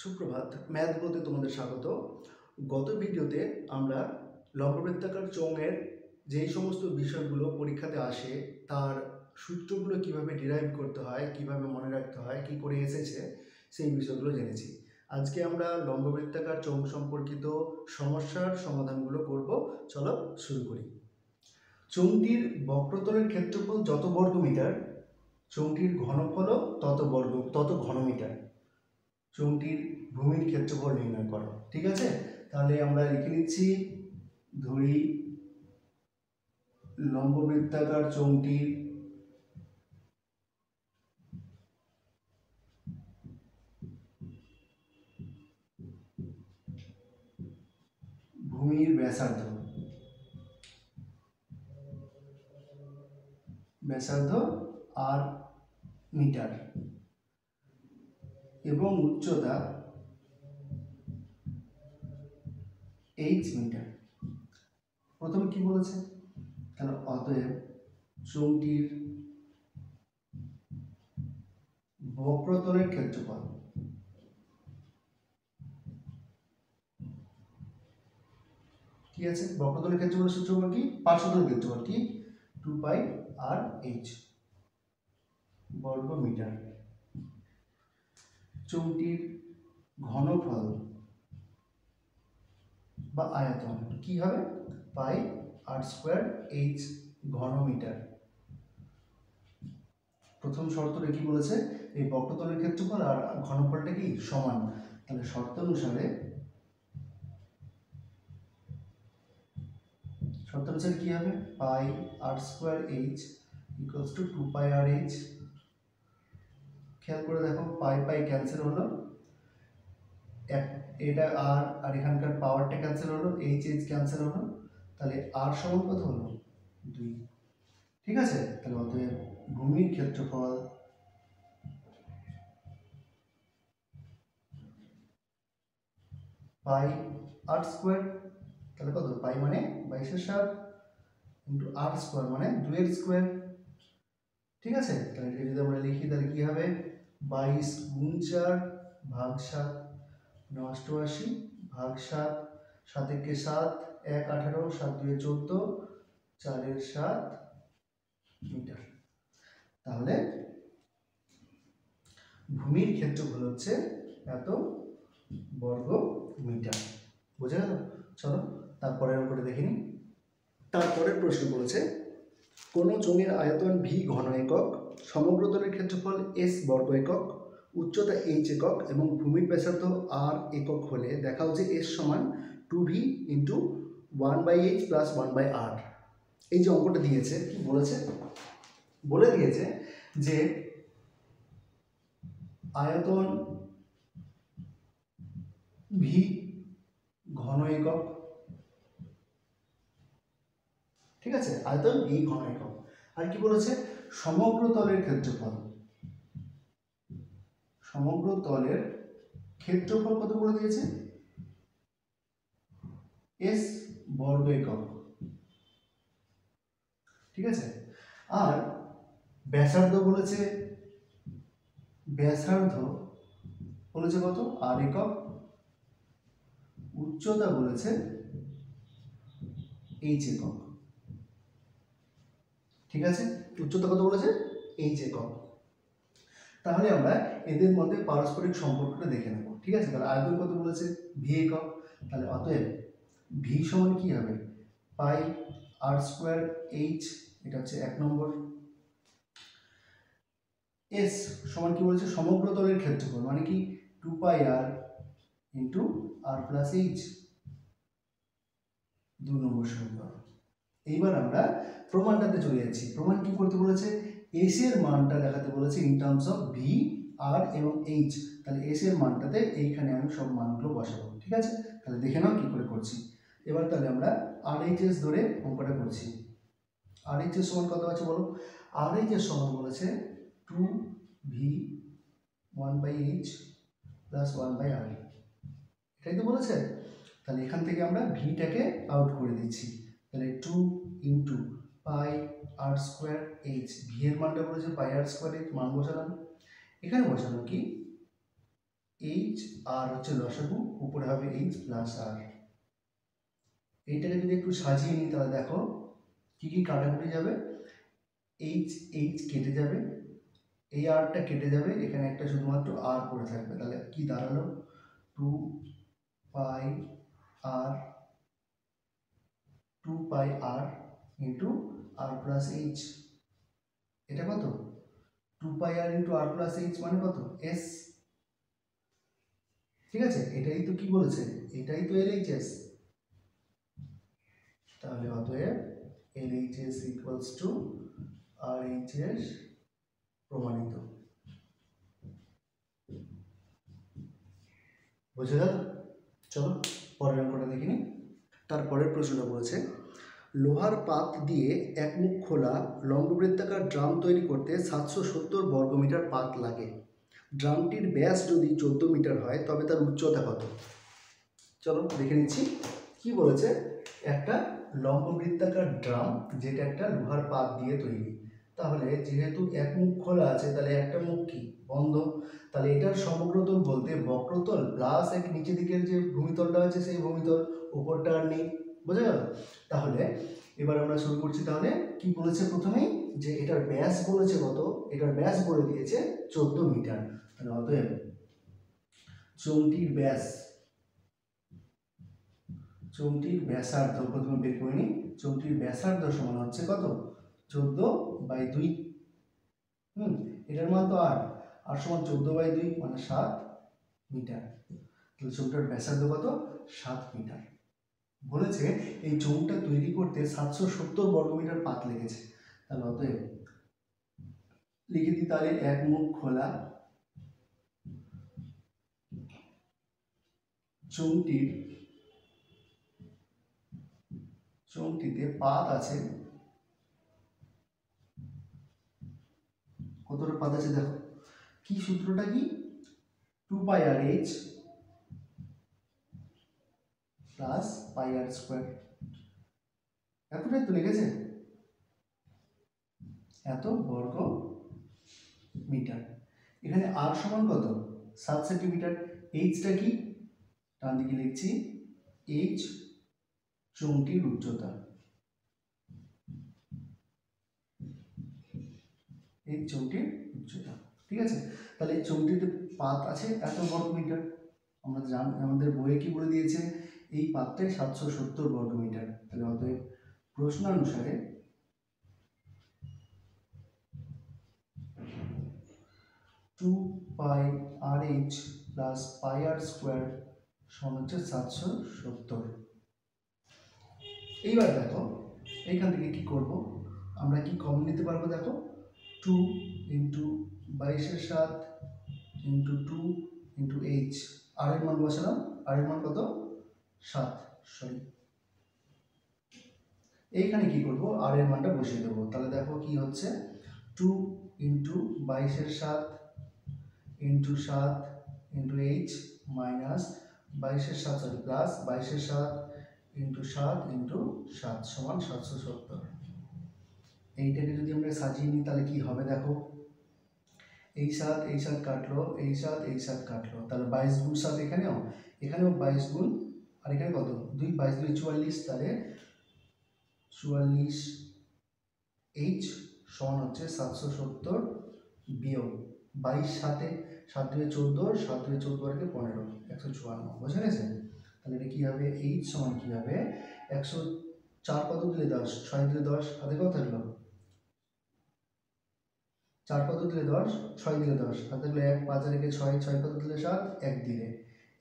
সুপ্রভাত, ম্যাথ বলতে তোমাদের স্বাগত। গত ভিডিওতে আমরা লম্ববৃত্তাকার চোঙের যেই সমস্ত বিষয়গুলো পরীক্ষাতে আসে তার সূত্রগুলো কিভাবে ডিরাইভ করতে হয়, কিভাবে মনে রাখতে হয়, কি করে এসেছে সেই বিষয়গুলো জেনেছি। আজকে আমরা লম্ববৃত্তাকার চোঙ সম্পর্কিত সমস্যার সমাধানগুলো করব। চলো শুরু করি। চোঙটির বক্রতলের ক্ষেত্রফল যত বর্গমিটার, চোঙটির ঘনফলও তত ঘনমিটার। চোঙটির ভূমির ক্ষেত্রফল নির্ণয় করো। ঠিক আছে, তাহলে আমরা লিখে নিচ্ছি, ধরি লম্ববৃত্তাকার চোঙটির ভূমির ব্যাসার্ধ আর মিটার এবং উচ্চতা h মিটার। প্রথমে কি বলেছে, তাহলে অতএব চোঙটির বক্রতলের ক্ষেত্রফল কি আছে, বক্রতলের ক্ষেত্রফলের সূত্র কি, পার্শ্বতলের ক্ষেত্রফল কি, 2 পাই আর h বর্গ মিটার। চোঙটির ঘনফল বা আয়তন কি হবে, পাই আর স্কোয়ার h ঘনমিটার। প্রথম শর্তটা কি বলেছে, এই বক্রতলের ক্ষেত্রফল আর ঘনফলটা কি সমান, তাহলে শর্ত অনুসারে কি হবে, pi r square h equals to 2 pi r h। খেয়াল করে দেখো, পাই পাই ক্যান্সেল হলো, এটা আর এখানকার পাওয়ারটা ক্যান্সেল হলো, h h ক্যান্সেল হলো, তাহলে আর সমান কত হলো, 2। ঠিক আছে, তাহলে অতএব ভূমির ক্ষেত্রফল পাই আর স্কোয়ার, তাহলে কত, পাই মানে 22/7 ইন্টু আর স্কোয়ার মানে 2 এর স্কোয়ার। ঠিক আছে, তাহলে এটা যদি আমরা লিখি তাহলে কি হবে, 22 গুণ 4 ভাগ 7, 88 ভাগ 7, 7 একে 7, 1 18, 7 2 14, 4 এর 7 মিটার। তাহলে ভূমির ক্ষেত্রফল হচ্ছে এত বর্গ মিটার। বুঝে গেল? চলো তারপরের অঙ্কটা দেখে নিই। তারপরের প্রশ্ন বলেছে, কোনো চোঙের আয়তন v ঘন একক, সমগ্রতলের ক্ষেত্রফল s বর্গ একক, উচ্চতা h একক এবং ভূমির ব্যাসার্ধ r একক হলে দেখাও যে s সমান 2v into 1/h plus 1/r। এই যে অঙ্কটা দিয়েছে, কি বলেছে, বলে দিয়েছে যে আয়তন v ঘন একক। ঠিক আছে, আয়তন v ঘন একক। আর কি বলেছে, সমগ্র তলের ক্ষেত্রফল কত বলে দিয়েছে, s বর্গ একক। ঠিক আছে, আর ব্যাসার্ধ বলেছে কত, r একক। উচ্চতা বলেছে h একক। ঠিক আছে, উচ্চতা কত বলেছে, h একক। তাহলে আমরা এদের মধ্যে পারস্পরিক সম্পর্কটা দেখে নেব। ঠিক আছে, তাহলে আয়তন কত বলেছে, v একক, তাহলে অতএব v সমান কি হবে, পাই আর স্কোয়ার h, এটা হচ্ছে 1 নম্বর। s সমান কি বলেছে, সমগ্র তলের ক্ষেত্রফল মানে কি 2 পাই আর ইন্টু আর প্লাস h, 2 নম্বর সমীকরণ। এইবার আমরা প্রমাণটাতে চলে যাচ্ছি। প্রমাণ কি করতে বলেছে, s এর মানটা দেখাতে বলেছে in terms of v r এবং h। তাহলে s এর মানটাতে এইখানে আমি সব মানগুলো বসাবো। ঠিক আছে, তাহলে দেখে নাও কি করে করছি। এবার তাহলে আমরা RHS ধরে অঙ্কটা করছি। RHS সমান কত আছে বলো, RHS সমান বলেছে 2v 1/h প্লাস 1/r, এটাই তো বলেছে। তাহলে এখান থেকে আমরা ভিটাকে আউট করে দিচ্ছি, তাহলে 2 ইন্টু পাই আর স্কোয়ার h, ভি এর মানটা বলেছে পাই আর স্কোয়ার h, মান বসালাম। এখানে বসালাম কি এইচ আর হচ্ছে লসাগু, উপরে হবে এইচ প্লাস আর। এইটাকে যদি একটু সাজিয়ে নিই তাহলে দেখো কি কি কাটাকুটি যাবে। এইচ এইচ কেটে যাবে, এই আরটা কেটে যাবে, এখানে একটা শুধুমাত্র আর পড়ে থাকবে। তাহলে কি দাঁড়ালো, 2 পাই আর, 2 পাই আর ইন্টু আর প্লাস এইচ। এটা কত, 2 পাই আর ইন্টু আর প্লাস এইচ মানে কত, এস। ঠিক আছে, এটাই তো কি বলেছে, এটাই তো এলএইচএস। তাহলে অতএব এলএইচএস ইকুয়ালস টু আরএইচএস প্রমাণিত। বুঝে গেল? চলো পরের অঙ্কটা দেখে নিই। তারপরের প্রশ্নটা বলেছে, লোহার পাত দিয়ে এক মুখ খোলা লম্ববৃত্তাকার ড্রাম তৈরি করতে 770 বর্গমিটার পাত লাগে। ড্রামটির ব্যাস যদি 14 মিটার হয় তবে তার উচ্চতা কত? চলো দেখে নিচ্ছি কি বলেছে। একটা লম্ববৃত্তাকার ড্রাম, যেটা একটা লোহার পাত দিয়ে তৈরি, তাহলে যেহেতু এক মুখ খোলা আছে তাহলে একটা মুখ কি বন্ধ, তাহলে এটার সমগ্রতল বলতে বক্রতল প্লাস এক নিচের দিকের যে ভূমিতলটা আছে সেই ভূমিতল, উপরটা আর নেই। বোঝা গেল? তাহলে এবার আমরা শুরু করছি। তাহলে কি বলেছে প্রথমেই, যে এটার ব্যাস বলেছে কত, এটার ব্যাস বলে দিয়েছে 14 মিটার। তাহলে অতএব চোঙটির ব্যাস, চোঙটির ব্যাসার্ধ প্রথমে বের করে নিই। চোঙটির ব্যাসার্ধ সমান হচ্ছে কত, 14/2। এটার মান তো 8, 8 সমান 14/2 মানে 7 মিটার। তাহলে চোঙটার ব্যাসার্ধ কত, 7 মিটার। বলেছে এই চোঙটা তৈরি করতে 770 বর্গমিটার পাত লেগেছে। তাহলে অতএব লিখে দিই, তাহলে এক মুখ খোলা চোঙটিতে পাত আছে, কতটা পাত আছে দেখো, কি সূত্রটা কি, 2 পাই আর এইচ প্লাস পাই আর স্কোয়ার। এতটাই তো লেগেছে, এত বর্গ মিটার। এখানে আর সমান কত, 7 সেন্টিমিটার। এইচটা কি, ডান দিকে লিখছি, এইচ চোঙটির উচ্চতা, এই চোঙটির উচ্চতা। ঠিক আছে, তাহলে চোঙটিতে পাত আছে এত বর্গ মিটার। আমরা আমাদের বইয়ে কি বলে দিয়েছে, এই পাতটাই 770 বর্গ মিটার। তাহলে অতএব প্রশ্নানুসারে টু পাই আর এইচ প্লাস পাই আর স্কোয়ার সমান হচ্ছে 770। এইবার দেখো এইখান থেকে কি করব, আমরা কি কমন নিতে পারবো, দেখো 2 ইন্টু 22/7 ইন্টু 2 ইন্টু এইচ, আর এর মান বসালাম, আর এর মান কত, 7, সরি। এইখানে কি করব, আর এর মানটা বসিয়ে দেবো। তাহলে দেখো কি হচ্ছে, 2 into 22/7 into 7 into H minus 22/7, sorry plus 22/7 into 7 into 7 সমান 770। এইটাকে যদি আমরা সাজিয়ে নিই তাহলে কি হবে দেখো, এই 7 কাটলো, এই 7 কাটলো, তাহলে 22 গুণ 7 এখানেও 22 গুণ, আর এখানে কত 2, 22 2 44, তাহলে 44 এইচ সমান হচ্ছে 770 বিয়োগ 22 7 7 2 14, 7 2 14 আর 15, 154। বুঝে গেছে? তাহলে এটা কি হবে, এইচ সমান কি হবে, 104 কত দিলে 10, 6 দিলে 10, হাতে কত থাকলো, 4 কত দিলে 10, 6 দিলে 10, হাতে থাকলো 1, 5 আর 1 6, 6 কত দিলে 7, 1 দিলে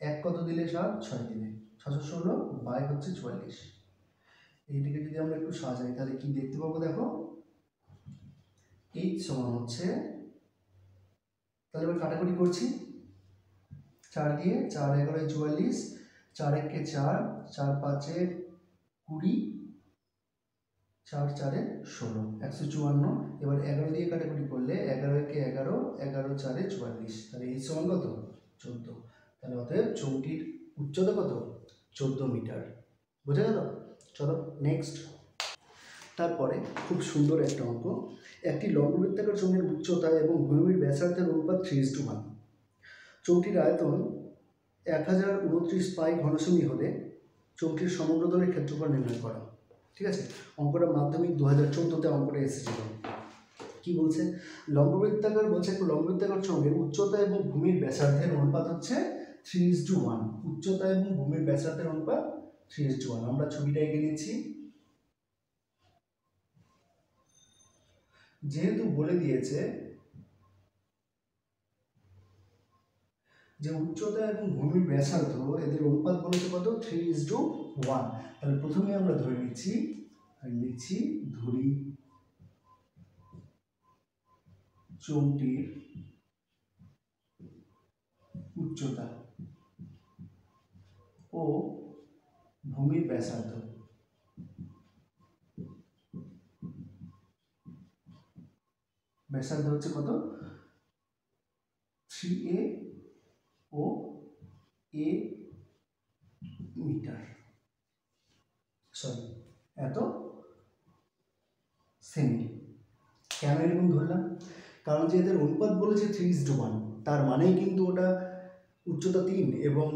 1 কত দিলে 7, 6 দিলে 616 বাই হচ্ছে 44। এইটাকে যদি আমরা একটু সাজাই তাহলে কি দেখতে পাবো দেখো, এইচ সমান হচ্ছে, তাহলে এবার কাটাকুটি করছি, 4 দিয়ে 4 11 44, 4 1 4, 4 5 20, 4 4 16, 154। এবার 11 দিয়ে কাটাকুটি করলে 11 1 11, 11 4 44, তাহলে এইচ সমান কত, 14। তাহলে অতএব চোঙটির উচ্চতা কত, 14 মিটার। বোঝা গেল? চলো নেক্সট। তারপরে খুব সুন্দর একটা অঙ্ক, একটি লম্ববৃত্তাকার চোঙের উচ্চতা এবং ভূমির ব্যাসার্ধের অনুপাত 3:1। চৌকির আয়তন 1029 পাই ঘনসেমি হলে চৌকির সমগ্র তলের ক্ষেত্রফল নির্ণয় করা। ঠিক আছে, অঙ্কটা মাধ্যমিক 2014-তে অঙ্কটা এসেছিল। কি বলছে, লম্ববৃত্তাকার বলছে একটা লম্ববৃত্তাকার চৌকের উচ্চতা এবং ভূমির ব্যাসার্ধের অনুপাত হচ্ছে 3:1। উচ্চতা এবং ভূমির ব্যাসার্ধের অনুপাত 3:1। আমরা ছবিটা এঁকে নিচ্ছি। যেহেতু বলে দিয়েছে যে উচ্চতা এবং ভূমির ব্যাসার্ধ এদের অনুপাত বলেছে কত, 3:1। তাহলে প্রথমে আমরা ধরে নিচ্ছি আর লিখছি ধরি চৌকির উচ্চতা ও ভূমির ব্যাসার্ধ হচ্ছে কত, 3a ও a মিটার, এত সেমি। কেন এরকম ধরলাম, কারণ যে এদের অনুপাত বলেছে 3:1, তার মানেই কিন্তু ওটা উচ্চতা 3 এবং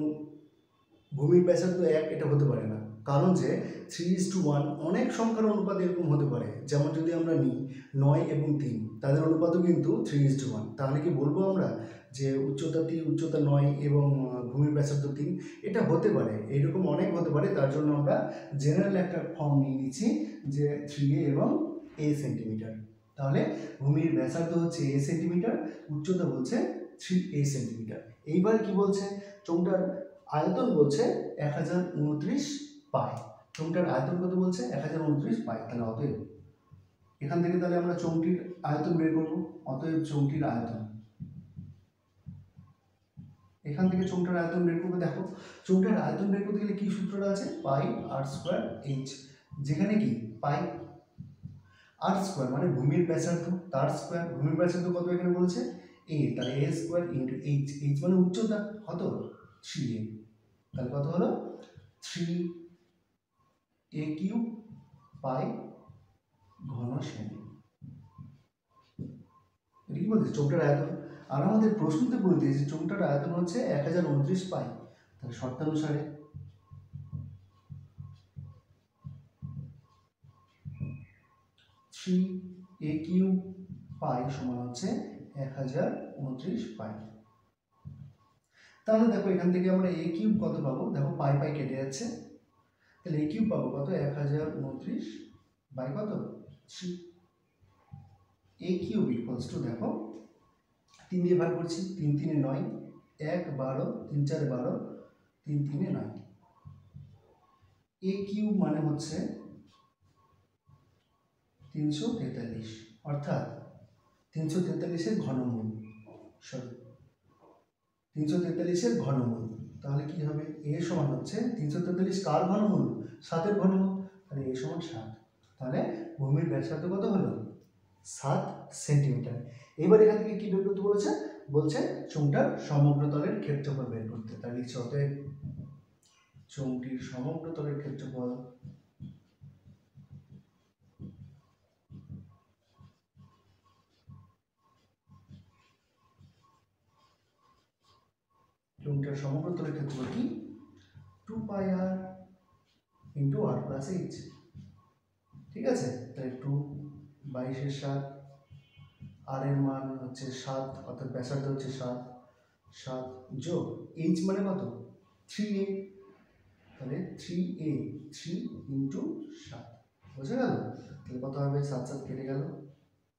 ভূমির ব্যাসার্ধ 1 এটা হতে পারে না। কারণ যে 3:1 অনেক সংখ্যার অনুপাত এরকম হতে পারে, যেমন যদি আমরা নিই 9 এবং 3, তাদের অনুপাতও কিন্তু 3:1। তাহলে কি বলবো আমরা যে উচ্চতা 9 এবং ভূমির ব্যাসার্ধ 3? এটা হতে পারে, এইরকম অনেক হতে পারে। তার জন্য আমরা জেনারেল একটা ফর্ম নিয়ে নিচ্ছি যে 3a এবং a সেন্টিমিটার। তাহলে ভূমির ব্যাসার্ধ হচ্ছে a সেন্টিমিটার, উচ্চতা বলছে 3a সেন্টিমিটার। এইবার কি বলছে, চৌকিটার আয়তন বলছে 1029 পাই। চৌকিটার আয়তন কত বলছে, 1029 পাই। তাহলে অতএব এখান থেকে তাহলে আমরা চৌকির আয়তন বের করব। অতএব চৌকির আয়তন, এখান থেকে চৌকিটার আয়তন বের করবো। দেখো চৌকিটার আয়তন বের করতে গেলে কি সূত্রটা আছে, পাই আর স্কোয়ার এইচ। যেখানে কি পাই আর স্কোয়ার মানে ভূমির ব্যাসার্ধ, তার স্কোয়ার, ভূমির ব্যাসার্ধ কত এখানে বলছে a, তাহলে a square into H. H মানে উচ্চতা কত, 3a। তাহলে কত হলো, 3a কিউব পাই ঘন সেমি। এটা কি বলছে, চৌকিটার আয়তন। আর আমাদের প্রশ্নতে বলে দিয়েছে চৌকিটার আয়তন হচ্ছে 1029 পাই। তাহলে শর্তানুসারে 3a কিউব পাই সমান হচ্ছে 1029 পাই। তাহলে দেখো এখান থেকে আমরা a কিউব কত পাবো, দেখো পাই পাই কেটে যাচ্ছে, তাহলে a কিউব পাবো কত, 1029 বাই কত 3। a কিউব ইকুয়ালস টু, দেখো 3 দিয়ে ভাগ করছি, 3 3 9, 1 12, 3 4 12, 3 3 9। a কিউব মানে হচ্ছে 343, অর্থাৎ 343-এর ঘনমূল, 343-এর ঘনমূল। তাহলে কি হবে, a সমান হচ্ছে 343 কার ঘনমূল, 7-এর ঘনমূল। তাহলে a সমান 7। তাহলে ভূমির ব্যাসার্ধ কত হলো, 7 সেন্টিমিটার। এবার এখান থেকে কি বের করতে বলেছে, বলছে চৌকিটার সমগ্র তলের ক্ষেত্রফল বের করতে। তাই লিখছে অতএব চৌকির সমগ্র তলের ক্ষেত্রফল চৌকিটার সমগ্র তলের ক্ষেত্রফল কি, 2 পাই আর ইন্টু আর প্লাস এইচ। ঠিক আছে, তাহলে 2 22-এর 7, আর এর মান হচ্ছে 7, অর্থাৎ ব্যাসার্ধ হচ্ছে 7, 7 যোগ এইচ মানে কত, 3a। তাহলে 3a, 3 ইন্টু 7, বুঝে গেল। তাহলে কত হবে, 7 7 কেটে গেল,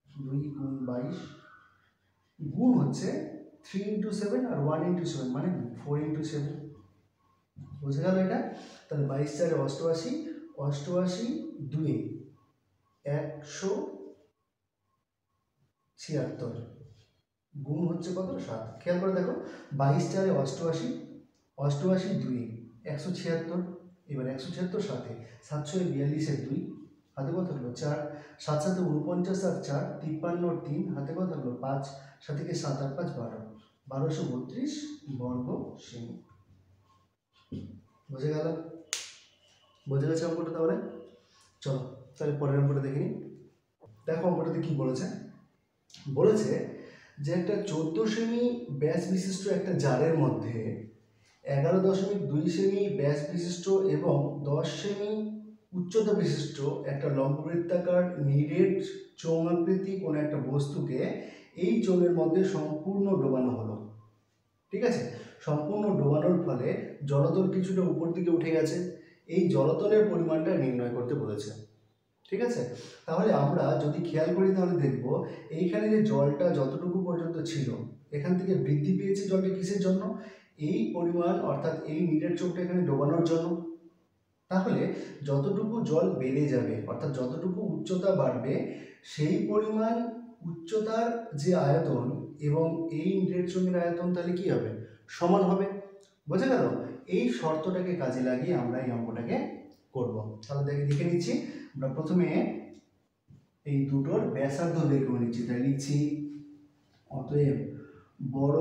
2 গুণ 22 গুণ হচ্ছে 3 ইন্টু 7 আর 1 ইন্টু 7 মানে 4 ইন্টু 7, বুঝে গেল এটা। তাহলে 22 4 88, 88 2 176 গুণ হচ্ছে কত, 7। খেয়াল করে দেখো, 22 4 88, 88 2 176। এবার 176 7-এ 742 2 হাতে কত হলো 4, 7 7 49 আর 4 53 3 হাতে কত হলো 5, 7 থেকে 7 আর 5 12, 1232 বর্গ সেমি। বুঝে গেল, বুঝে গেছে অঙ্কটা। তাহলে চলো তাহলে পরের অঙ্কটা দেখে নিই। দেখো অঙ্কটাতে কি বলেছে, বলেছে যে একটা 14 সেমি ব্যাস বিশিষ্ট একটা জারের মধ্যে 11.2 সেমি ব্যাস বিশিষ্ট এবং 10 সেমি উচ্চতা বিশিষ্ট একটা লম্ববৃত্তাকার নিরেট চোঙ আকৃতি কোনো একটা বস্তুকে এই চোঙের মধ্যে সম্পূর্ণ ডোবানো হলো। ঠিক আছে, সম্পূর্ণ ডোবানোর ফলে জলতল কিছুটা উপর দিকে উঠে গেছে। এই জলতলের পরিমাণটা নির্ণয় করতে বলেছে। ঠিক আছে, তাহলে আমরা যদি খেয়াল করি তাহলে দেখব এইখানে যে জলটা যতটুকু পর্যন্ত ছিল এখান থেকে বৃদ্ধি পেয়েছে জলটা কিসের জন্য? এই পরিমাণ অর্থাৎ এই নিরেট চোখটা এখানে ডোবানোর জন্য। তাহলে যতটুকু জল বেড়ে যাবে অর্থাৎ যতটুকু উচ্চতা বাড়বে সেই পরিমাণ উচ্চতার যে আয়তন এবং এই নিরেট চোঙের আয়তন তাহলে কি হবে? সমান হবে। বোঝা গেল? এই শর্তটাকে কাজে লাগিয়ে আমরা এই অঙ্কটাকে করব। তাহলে দেখে নিচ্ছি। আমরা প্রথমে এই দুটোর ব্যাসার্ধ বের করে নিচ্ছি। তাই লিখছি অতএব বড়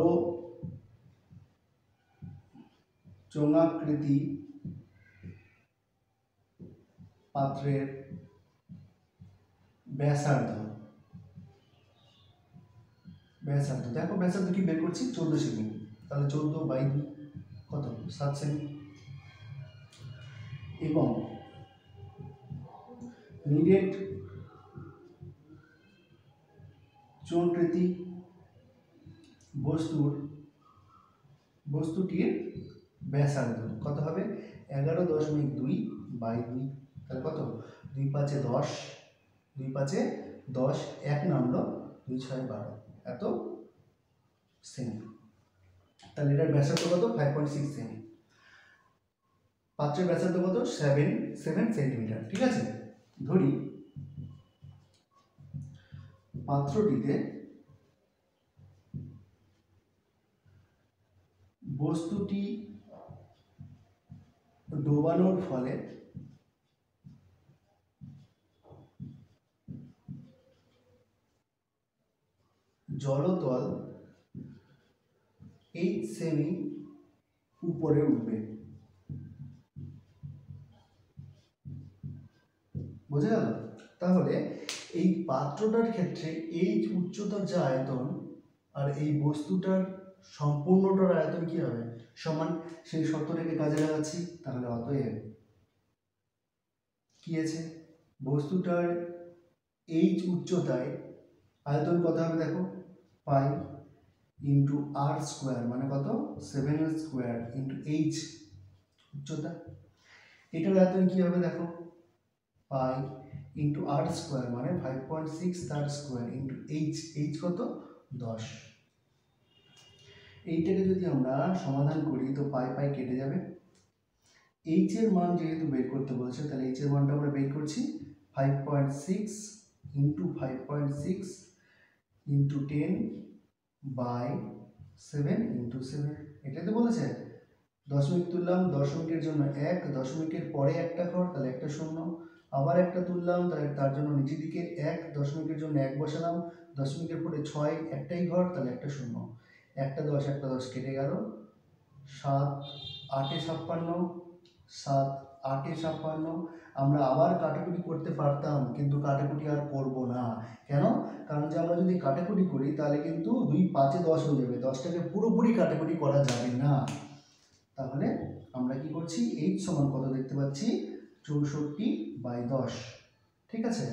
চোঙাকৃতি পাত্রের ব্যাসার্ধ দেখো ব্যাসার্ধ কি বের করছি? 14 সেমি। তাহলে 14/2 কত? 7 সেমি। এবং নিরেট চোঙাকৃতি বস্তুটির ব্যাসার্ধ কত হবে? 11.2/2। তাহলে কত? 2 × 5 = 10, 2 × 5 = 10, 1 নামলো, 2 × 6 = 12, এত সেমি। তাহলে এটার ব্যাসার্ধ কত? 5.6 সেমি। পাত্রের ব্যাসার্ধ কত? 7 সেন্টিমিটার। ঠিক আছে, ধরি পাত্রটিতে বস্তুটি ডোবানোর ফলে জলতল 8 সেমি উপরে উঠবে। বোঝা গেল? তাহলে এই পাত্রটার ক্ষেত্রে এই উচ্চতার যে আয়তন আর এই বস্তুটার সম্পূর্ণটার আয়তন কি হবে? সমান। সেই শর্তটাকে কাজে লাগাচ্ছি। তাহলে অতএব কি আছে? বস্তুটার এই উচ্চতায় আয়তন কত হবে? দেখো, পাই ইন্টু আর স্কোয়ার মানে কত? 7 স্কোয়ার ইন্টু এইচ উচ্চতা। এটার আয়তন কি হবে? দেখো, পাই ইন্টু আর স্কোয়ার মানে 5.6 তার স্কোয়ার ইন্টু এইচ কত? 10। এইটাকে যদি আমরা সমাধান করি তো পাই কেটে যাবে। এইচ এর মান যেহেতু বের করতে বলেছে তাহলে এইচ এর মানটা আমরা বের করছি। 5.6 ইন্টু 5.6 ইন্টু 10/7 ইন্টু 7। এটাই তো বলেছে। দশমিক তুললাম, দশমিকের জন্য 1, দশমিকের পরে একটা ঘর তাহলে একটা শূন্য, আবার একটা তুললাম তাহলে তার জন্য নিচের দিকে 1, দশমিকের জন্য 1 বসালাম, দশমিকের পরে 6, একটাই ঘর তাহলে একটা শূন্য, একটা 10 কেটে গেল। 7 8 এ 56, 7 8 এ 56। আমরা আবার কাটাকুটি করতে পারতাম কিন্তু কাটাকুটি আর করব না। কেন? কারণ যে আমরা যদি কাটাকুটি করি তাহলে কিন্তু 2 5 এ 10 হয়ে যাবে। 10টাকে পুরোপুরি কাটাকুটি করা যাবে না। তাহলে আমরা কি করছি? এইচ সমান কত দেখতে পাচ্ছি? 64/10। ঠিক আছে,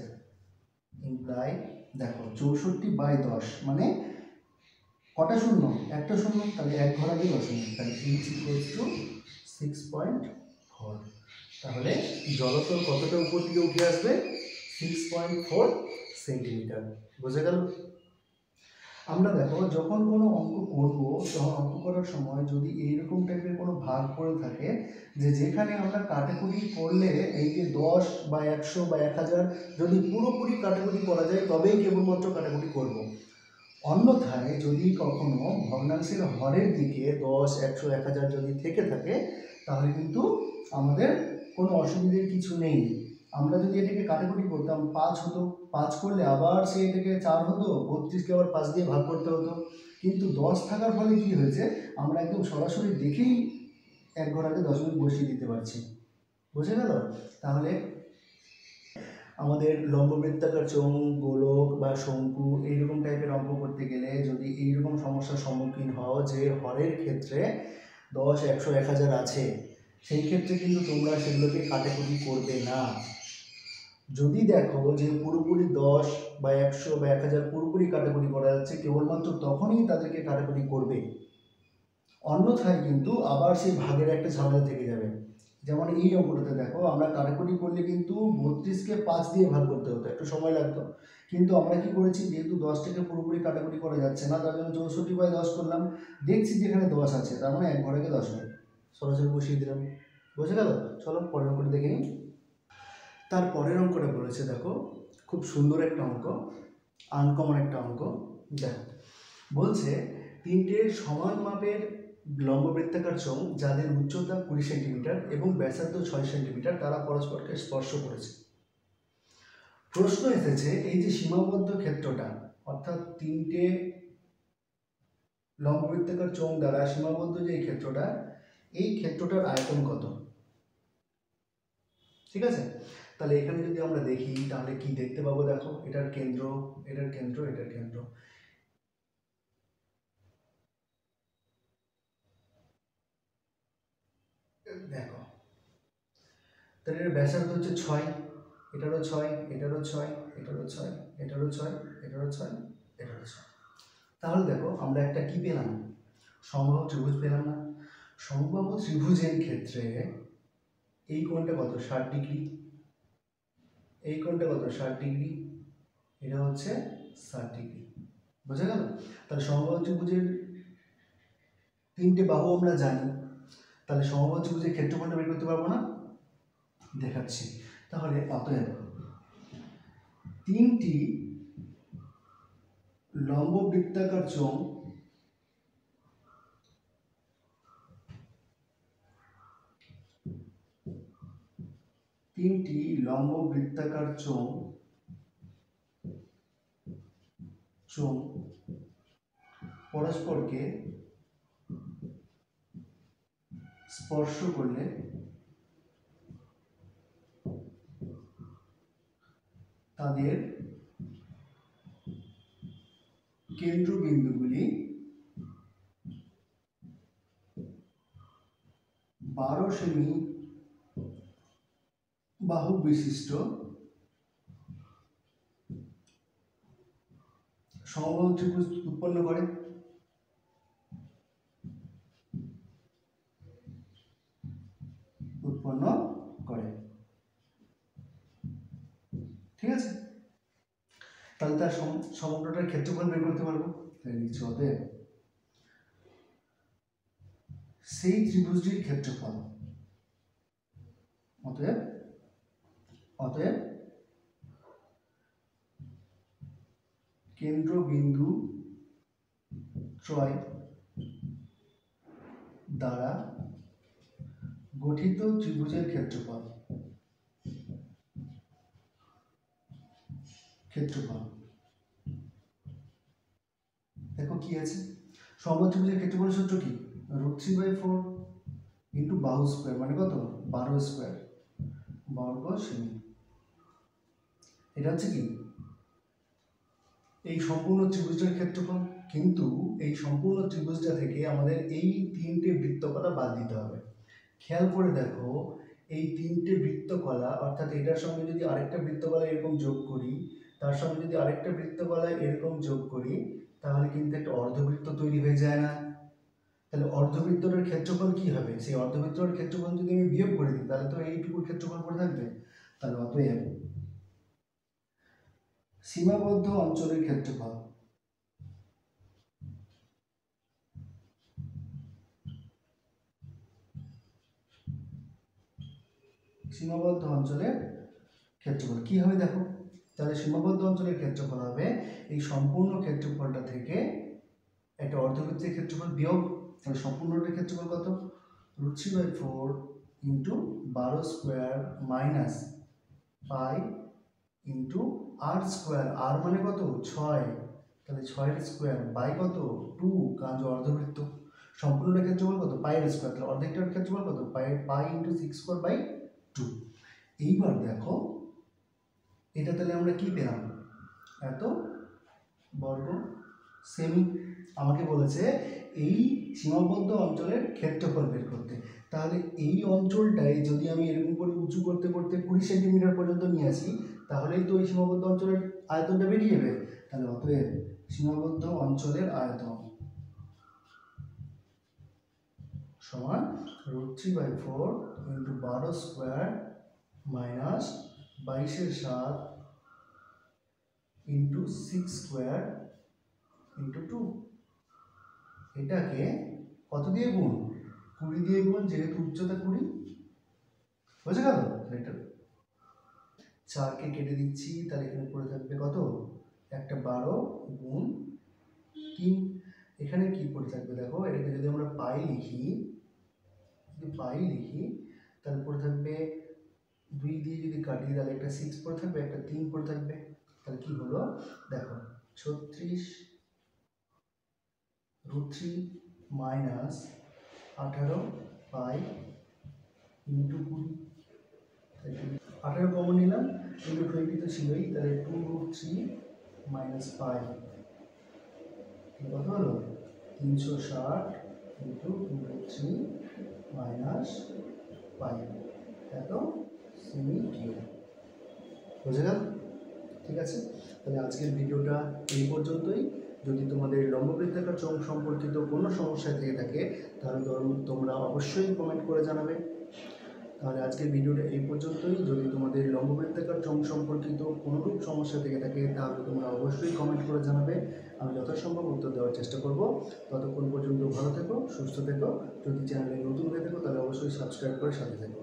ইমপ্লাই দেখো 64/10 মানে কটা শূন্য? একটা শূন্য, তাহলে এক ঘর আগে দশমিক, তাহলে এইচ ইকুয়ালস টু 6.4। তাহলে জলতল কতটা উপর দিকে উঠে আসবে? 6.4 সেন্টিমিটার। বোঝা গেল? আমরা দেখো যখন কোনো অঙ্ক করব তখন অঙ্ক করার সময় যদি এইরকম টাইপের কোনো ভাগ করে থাকে যে যেখানে আমরা কাটাকুটি করলে এই যে 10 বা 100 বা 1000 যদি পুরোপুরি কাটাকুটি করা যায় তবেই কেবলমাত্র কাটাকুটি করব। অন্যথায় যদি কখনো ভগ্নাংশের হরের দিকে 10 100 1000 যদি থেকে থাকে তাহলে কিন্তু আমাদের কোনো অসুবিধার কিছু নেই। আমরা যদি এটাকে কাটাকুটি করতাম 5 হতো, 5 করলে আবার সে এটাকে 4 হতো, 32কে আবার 5 দিয়ে ভাগ করতে হতো। কিন্তু 10 থাকার ফলে কি হয়েছে? আমরা একদম সরাসরি দেখেই এক ঘর আগে দশমিক বসিয়ে দিতে পারছি। বুঝে গেল? তাহলে আমাদের লম্ববৃত্তাকার চোঙ, গোলক বা শঙ্কু এইরকম টাইপের অঙ্ক করতে গেলে যদি এইরকম সমস্যার সম্মুখীন হও যে হরের ক্ষেত্রে 10, 100, 1000 আছে, সেই ক্ষেত্রে কিন্তু তোমরা সেগুলোকে কাটাকুটি করবে না। যদি দেখো যে পুরোপুরি 10 বা 100 বা 1000 পুরোপুরি কাটাকুটি করা যাচ্ছে, কেবলমাত্র তখনই তাদেরকে কাটাকুটি করবে, অন্যথায় কিন্তু আবার সেই ভাগের একটা ঝামেলা থেকে যাবে। যেমন এই অঙ্কটাতে দেখো, আমরা কাটাকুটি করলে কিন্তু 32কে 5 দিয়ে ভাগ করতে হতো, একটু সময় লাগতো, কিন্তু আমরা কি করেছি, যেহেতু 10টাকে পুরোপুরি কাটাকুটি করা যাচ্ছে না, তার জন্য 64/10 করলাম। দেখছি যেখানে 10 আছে, তার মানে 1 ঘরেকে 10 হয়, সরাসরি বসিয়ে দিলাম। বুঝে গেল? চলো পরের অঙ্কটা দেখে নিই। তার পরের অঙ্কটা বলেছে দেখো, খুব সুন্দর একটা অঙ্ক, আনকমন একটা অঙ্ক। দেখো বলছে, 3টে সমান মাপের লম্ববৃত্তাকার চোঙ যাদের উচ্চতা 20 সেন্টিমিটার এবং ব্যাসার্ধ 6 সেন্টিমিটার তারা পরস্পরকে স্পর্শ করেছে। প্রশ্ন এসেছে এই যে সীমাবদ্ধ ক্ষেত্রটা, অর্থাৎ 3টে লম্ববৃত্তাকার চোঙ দ্বারা সীমাবদ্ধ যে ক্ষেত্রটা, এই ক্ষেত্রটার আয়তন কত? ঠিক আছে, তাহলে এখানে যদি আমরা দেখি তাহলে কি দেখতে পাবো, দেখো এটার কেন্দ্র, এটার কেন্দ্র, এটার কেন্দ্র, দেখো তাহলে এর ব্যাসার্ধ হচ্ছে 6, এটারও 6, এটারও 6, এটারও 6, এটারও 6, এটারও 6, এটারও 6। তাহলে দেখো আমরা একটা কি পেলাম, সমবাহু ত্রিভুজ পেলাম না? সমবাহু ত্রিভুজের ক্ষেত্রে এই কোণটা কত, 60 ডিগ্রি, এই কোণটা কত, 60 ডিগ্রি, এটা হচ্ছে 60 ডিগ্রি। বোঝা গেল? তাহলে সমবাহু ত্রিভুজের 3টে বাহু আমরা জানি, তাহলে সমবাহু ত্রিভুজের ক্ষেত্রফলটা বের করতে পারবো না? দেখাচ্ছি। তাহলে অতএব 3টি লম্ব বৃত্তাকার চোঙ পরস্পরকে স্পর্শ করলে তাদের কেন্দ্রবিন্দুগুলি 12 সেমি বাহু বিশিষ্ট সমবাহু ত্রিভুজ উৎপন্ন করে। ঠিক আছে, তাহলে তার সমগ্রটার ক্ষেত্রফল বের করতে পারবো। তাহলে লিখছি অতএব সেই ত্রিভুজটির ক্ষেত্রফল, অতএব কেন্দ্রবিন্দু ত্রয় দ্বারা গঠিত ত্রিভুজের ক্ষেত্রফল দেখো কি আছে, সমবাহু ত্রিভুজের ক্ষেত্রফল সূত্র কি, √3/4 ইন্টু বাহু স্কোয়ার, মানে কত, 12 স্কোয়ার বর্গ সেমি। এটা হচ্ছে কি এই সম্পূর্ণ ত্রিভুজটার ক্ষেত্রফল। কিন্তু এই সম্পূর্ণ ত্রিভুজটা থেকে আমাদের এই 3টে বৃত্তকলা বাদ দিতে হবে। খেয়াল করে দেখো, এই 3টে বৃত্তকলা, অর্থাৎ এটার সঙ্গে যদি আরেকটা বৃত্তকলা এরকম যোগ করি, তার সঙ্গে যদি আরেকটা বৃত্তকলা এরকম যোগ করি, তাহলে কিন্তু একটা অর্ধবৃত্ত তৈরি হয়ে যায় না? তাহলে অর্ধবৃত্তটার ক্ষেত্রফল কি হবে, সেই অর্ধবৃত্তটার ক্ষেত্রফল যদি আমি বিয়োগ করে দিই, তাহলে তো এইটুকুর ক্ষেত্রফল পড়ে থাকবে। তাহলে অতএব সীমাবদ্ধ অঞ্চলের ক্ষেত্রফল কি হবে দেখো, তাহলে সীমাবদ্ধ অঞ্চলের ক্ষেত্রফল হবে এই সম্পূর্ণ ক্ষেত্রফলটা থেকে একটা অর্ধবৃত্তের ক্ষেত্রফল বিয়োগ। তাহলে সম্পূর্ণটার ক্ষেত্রফল কত, √3/4 into 12 square minus pi into r square, আর মানে কত, 6, তাহলে 6 স্কোয়ার বাই কত, 2, কারণ যে অর্ধবৃত্ত। সম্পূর্ণটার ক্ষেত্রফল কত, পাই স্কোয়ার, তাহলে অর্ধেকটার ক্ষেত্রফল কত, পাই ইন্টু 6 স্কোয়ার বাই 2। এইবার দেখো এটা তাহলে আমরা কি পেলাম, এত বর্গ সেমি। আমাকে বলেছে এই সীমাবদ্ধ অঞ্চলের ক্ষেত্রফল বের করতে। তাহলে এই অঞ্চলটায় যদি আমি এরকম করে উঁচু করতে করতে 20 সেন্টিমিটার পর্যন্ত নিয়ে আসি, তাহলেই তো এই সীমাবদ্ধ অঞ্চলের আয়তনটা বেরিয়ে যাবে। তাহলে অতএব সীমাবদ্ধ অঞ্চলের আয়তন সমান √3/4 into 12 square minus 22/7 into 6 square into 2। এটাকে কত দিয়ে গুণ, 20 দিয়ে গুণ, যেহেতু উচ্চতা 20, বুঝে গেল। এটা 4কে কেটে দিচ্ছি, তাহলে এখানে পড়ে থাকবে কত, একটা 12 গুণ 3। এখানে কি পড়ে থাকবে দেখো, এটাকে যদি আমরা পাই লিখি, তাহলে পড়ে থাকবে 2 দিয়ে যদি কাটি তাহলে একটা 6 পড়ে থাকবে, একটা 3 পড়ে থাকবে। তাহলে কি হলো দেখো, 36 √3 মাইনাস 18 পাই ইন্টু 20। 18 কমন নিলাম, ইন্টু 20 তো ছিলই, তাহলে 2√3 মাইনাস পাই কত হলো 360 ইন্টু 2√3 মাইনাস পাই, এত সেমি কিউব। বুঝে গেল? ঠিক আছে, তাহলে আজকের ভিডিওটা এই পর্যন্তই। যদি তোমাদের লম্ববৃত্তাকার চোঙ সম্পর্কিত কোনো সমস্যা থেকে থাকে তাহলে তোমরা অবশ্যই কমেন্ট করে জানাবে। তাহলে আজকের ভিডিওটা এই পর্যন্তই। যদি তোমাদের লম্ববৃত্তাকার চোঙ সম্পর্কিত কোনোরূপ সমস্যা থেকে থাকে তাহলে তোমরা অবশ্যই কমেন্ট করে জানাবে, আমি যথাসম্ভব উত্তর দেওয়ার চেষ্টা করব। ততক্ষণ পর্যন্ত ভালো থেকো, সুস্থ থেকো। যদি চ্যানেলে নতুন হয়ে থাকো তাহলে অবশ্যই সাবস্ক্রাইব করে সাথে থেকো।